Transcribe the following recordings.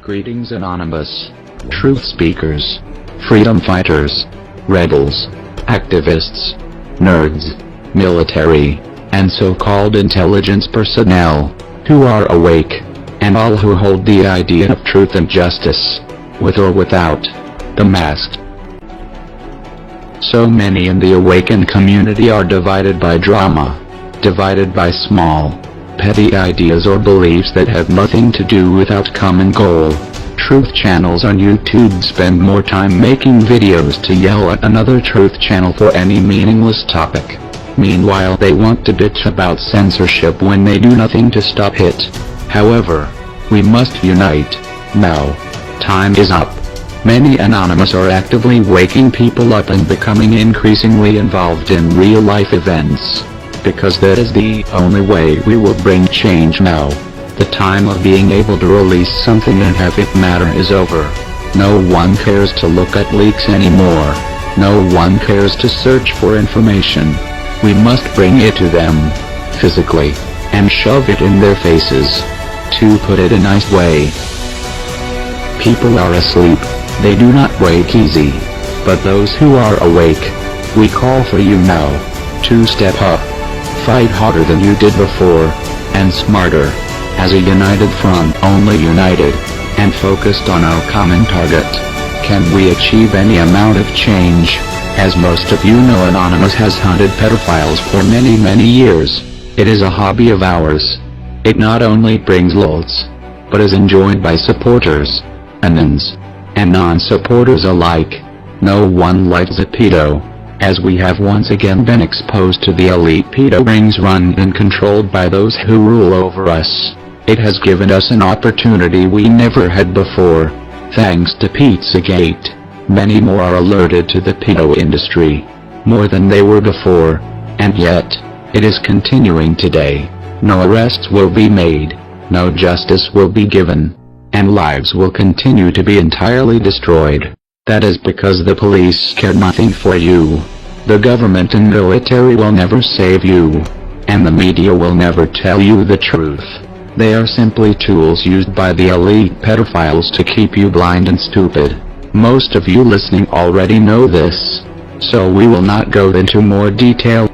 Greetings Anonymous. Truth speakers, freedom fighters, rebels, activists, nerds, military, and so-called intelligence personnel, who are awake, and all who hold the idea of truth and justice, with or without the mask. So many in the awakened community are divided by drama, divided by small, petty ideas or beliefs that have nothing to do with our common goal. Truth channels on YouTube spend more time making videos to yell at another truth channel for any meaningless topic. Meanwhile, they want to bitch about censorship when they do nothing to stop it. However, we must unite. Now, time is up. Many Anonymous are actively waking people up and becoming increasingly involved in real-life events, because that is the only way we will bring change now. The time of being able to release something and have it matter is over. No one cares to look at leaks anymore. No one cares to search for information. We must bring it to them, physically, and shove it in their faces. To put it a nice way, people are asleep. They do not wake easy. But those who are awake, we call for you now, to step up. Fight harder than you did before, and smarter. As a united front, only united, and focused on our common target, can we achieve any amount of change. As most of you know, Anonymous has hunted pedophiles for many years. It is a hobby of ours. It not only brings lulz, but is enjoyed by supporters, anons, and non-supporters alike. No one likes a pedo, as we have once again been exposed to the elite pedo rings run and controlled by those who rule over us. It has given us an opportunity we never had before. Thanks to Pizzagate, many more are alerted to the pedo industry, more than they were before, and yet, it is continuing today. No arrests will be made, no justice will be given, and lives will continue to be entirely destroyed. That is because the police care nothing for you. The government and military will never save you, and the media will never tell you the truth. They are simply tools used by the elite pedophiles to keep you blind and stupid. Most of you listening already know this, so we will not go into more detail.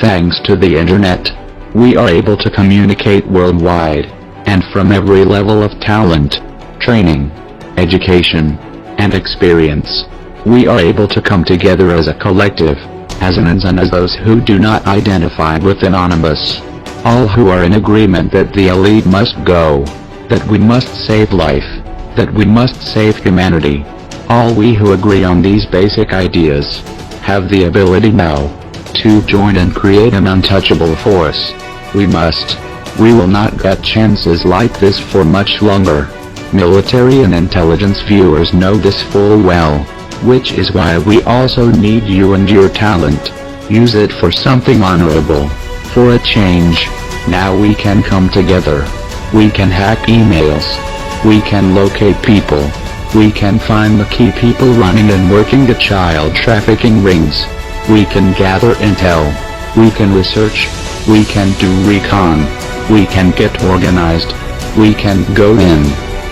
Thanks to the internet, we are able to communicate worldwide, and from every level of talent, training, education, and experience. We are able to come together as a collective, as anons and as those who do not identify with Anonymous. All who are in agreement that the elite must go, that we must save life, that we must save humanity. All we who agree on these basic ideas, have the ability now, to join and create an untouchable force. We will not get chances like this for much longer. Military and intelligence viewers know this full well, which is why we also need you and your talent. Use it for something honorable, for a change. Now we can come together. We can hack emails. We can locate people. We can find the key people running and working the child trafficking rings. We can gather intel. We can research. We can do recon. We can get organized. We can go in.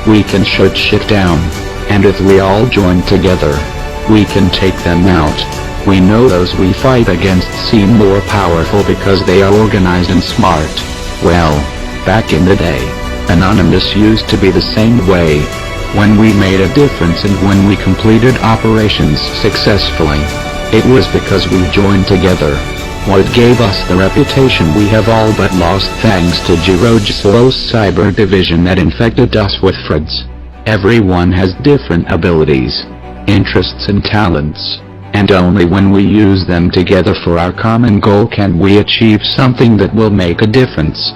We can shut shit down, and if we all join together, we can take them out. We know those we fight against seem more powerful because they are organized and smart. Well, back in the day, Anonymous used to be the same way. When we made a difference and when we completed operations successfully, it was because we joined together. What gave us the reputation we have all but lost thanks to Jirojslo's cyber division that infected us with frauds. Everyone has different abilities, interests and talents, and only when we use them together for our common goal can we achieve something that will make a difference.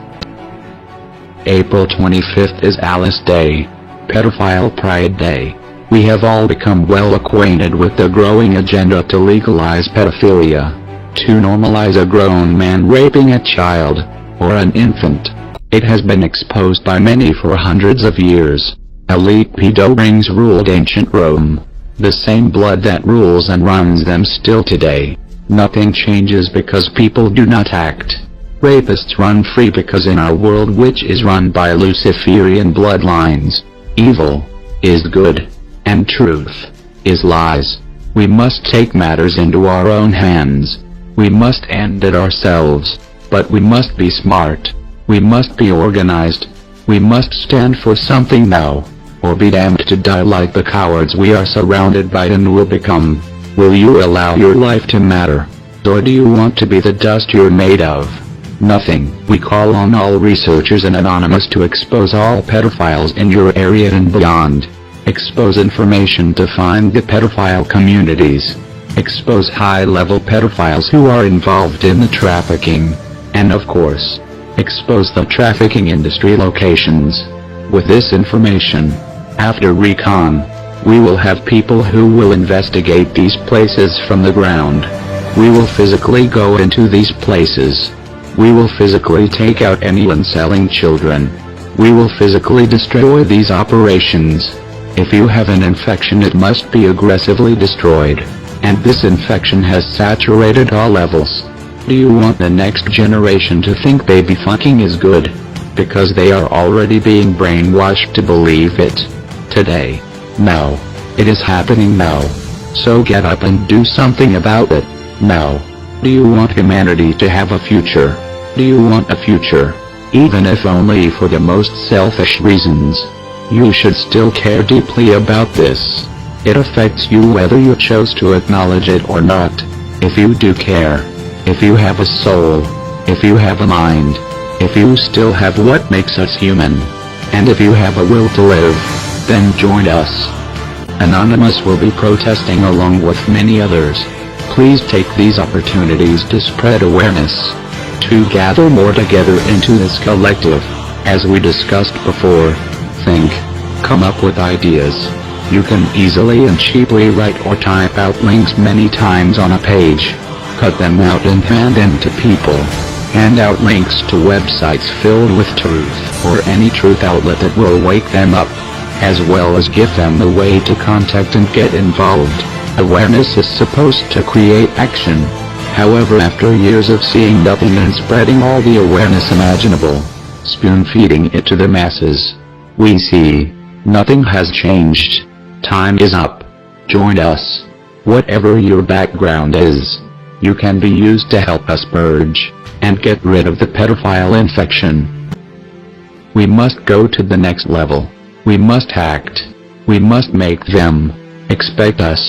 April 25th is Alice Day, Pedophile Pride Day. We have all become well acquainted with the growing agenda to legalize pedophilia, to normalize a grown man raping a child, or an infant. It has been exposed by many for hundreds of years. Elite pedo rings ruled ancient Rome. The same blood that rules and runs them still today. Nothing changes because people do not act. Rapists run free because in our world which is run by Luciferian bloodlines, Evil is good, and truth is lies. We must take matters into our own hands. We must end it ourselves, but we must be smart. We must be organized. We must stand for something now, or be damned to die like the cowards we are surrounded by and will become. Will you allow your life to matter? Or do you want to be the dust you're made of? Nothing. We call on all researchers and anonymous to expose all pedophiles in your area and beyond. Expose information to find the pedophile communities. Expose high-level pedophiles who are involved in the trafficking. And of course, expose the trafficking industry locations. With this information, after recon, we will have people who will investigate these places from the ground. We will physically go into these places. We will physically take out anyone selling children. We will physically destroy these operations. If you have an infection, it must be aggressively destroyed. And this infection has saturated all levels. Do you want the next generation to think baby fucking is good? Because they are already being brainwashed to believe it. Today. Now. It is happening now. So get up and do something about it. Now. Do you want humanity to have a future? Do you want a future? Even if only for the most selfish reasons. You should still care deeply about this. It affects you whether you chose to acknowledge it or not. If you do care, if you have a soul, if you have a mind, if you still have what makes us human, and if you have a will to live, then join us. Anonymous will be protesting along with many others. Please take these opportunities to spread awareness, to gather more together into this collective. As we discussed before, think, come up with ideas. You can easily and cheaply write or type out links many times on a page. Cut them out and hand them to people. Hand out links to websites filled with truth, or any truth outlet that will wake them up, as well as give them a way to contact and get involved. Awareness is supposed to create action. However, after years of seeing nothing and spreading all the awareness imaginable, spoon-feeding it to the masses, we see nothing has changed. Time is up. Join us. Whatever your background is, you can be used to help us purge and get rid of the pedophile infection. We must go to the next level. We must act. We must make them expect us.